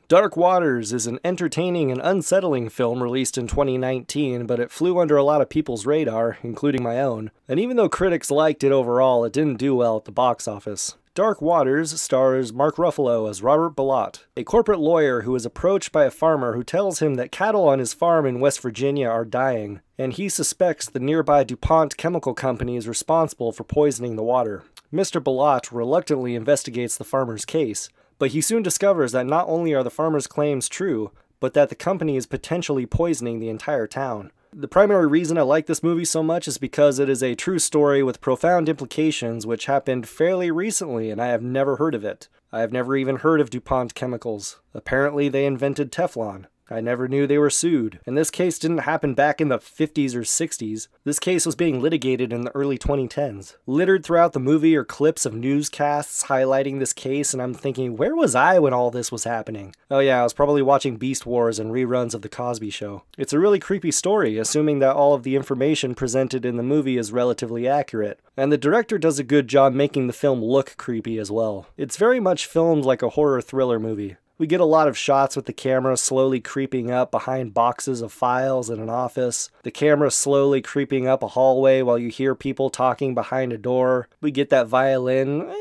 Dark Waters is an entertaining and unsettling film released in 2019, but it flew under a lot of people's radar, including my own. And even though critics liked it overall, it didn't do well at the box office. Dark Waters stars Mark Ruffalo as Robert Bilott, a corporate lawyer who is approached by a farmer who tells him that cattle on his farm in West Virginia are dying, and he suspects the nearby DuPont chemical company is responsible for poisoning the water. Mr. Bilott reluctantly investigates the farmer's case, but he soon discovers that not only are the farmer's claims true, but that the company is potentially poisoning the entire town. The primary reason I like this movie so much is because it is a true story with profound implications which happened fairly recently and I have never heard of it. I have never even heard of DuPont Chemicals. Apparently they invented Teflon. I never knew they were sued. And this case didn't happen back in the 50s or 60s. This case was being litigated in the early 2010s. Littered throughout the movie are clips of newscasts highlighting this case, and I'm thinking, where was I when all this was happening? Oh yeah, I was probably watching Beast Wars and reruns of The Cosby Show. It's a really creepy story, assuming that all of the information presented in the movie is relatively accurate. And the director does a good job making the film look creepy as well. It's very much filmed like a horror thriller movie. We get a lot of shots with the camera slowly creeping up behind boxes of files in an office. The camera slowly creeping up a hallway while you hear people talking behind a door. We get that violin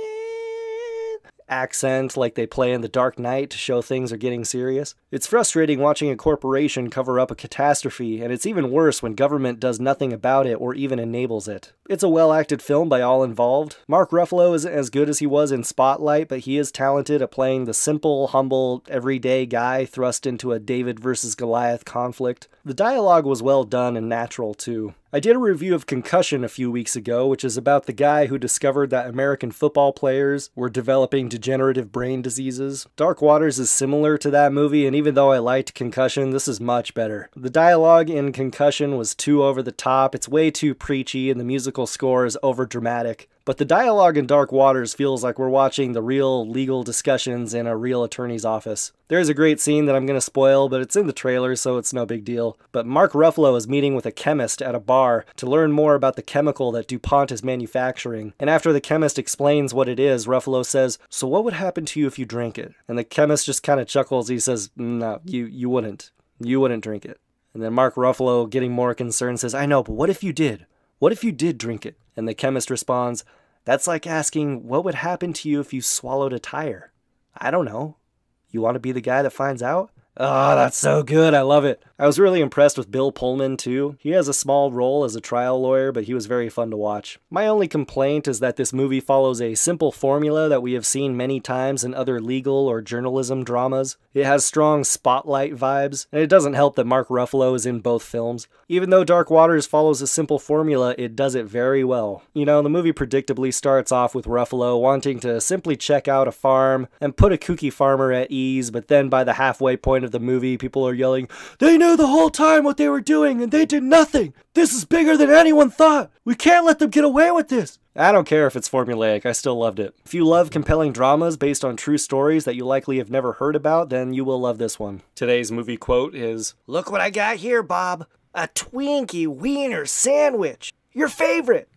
accent like they play in The Dark Knight to show things are getting serious. It's frustrating watching a corporation cover up a catastrophe, and it's even worse when government does nothing about it or even enables it. It's a well-acted film by all involved. Mark Ruffalo isn't as good as he was in Spotlight, but he is talented at playing the simple, humble, everyday guy thrust into a David versus Goliath conflict. The dialogue was well done and natural too. I did a review of Concussion a few weeks ago, which is about the guy who discovered that American football players were developing degenerative brain diseases. Dark Waters is similar to that movie, and even though I liked Concussion, this is much better. The dialogue in Concussion was too over the top, it's way too preachy, and the musical score is over dramatic. But the dialogue in Dark Waters feels like we're watching the real legal discussions in a real attorney's office. There's a great scene that I'm going to spoil, but it's in the trailer, so it's no big deal. But Mark Ruffalo is meeting with a chemist at a bar to learn more about the chemical that DuPont is manufacturing. And after the chemist explains what it is, Ruffalo says, "So what would happen to you if you drank it?" And the chemist just kind of chuckles. He says, "No, you wouldn't. You wouldn't drink it." And then Mark Ruffalo, getting more concerned, says, "I know, but what if you did? What if you did drink it?" And the chemist responds, "That's like asking, what would happen to you if you swallowed a tire? I don't know. You want to be the guy that finds out?" Oh, that's so good. I love it. I was really impressed with Bill Pullman, too. He has a small role as a trial lawyer, but he was very fun to watch. My only complaint is that this movie follows a simple formula that we have seen many times in other legal or journalism dramas. It has strong Spotlight vibes, and it doesn't help that Mark Ruffalo is in both films. Even though Dark Waters follows a simple formula, it does it very well. You know, the movie predictably starts off with Ruffalo wanting to simply check out a farm and put a kooky farmer at ease, but then by the halfway point of the movie, people are yelling, "They knew the whole time what they were doing and they did nothing! This is bigger than anyone thought! We can't let them get away with this!" I don't care if it's formulaic, I still loved it. If you love compelling dramas based on true stories that you likely have never heard about, then you will love this one. Today's movie quote is, "Look what I got here, Bob. A Twinkie Wiener sandwich. Your favorite.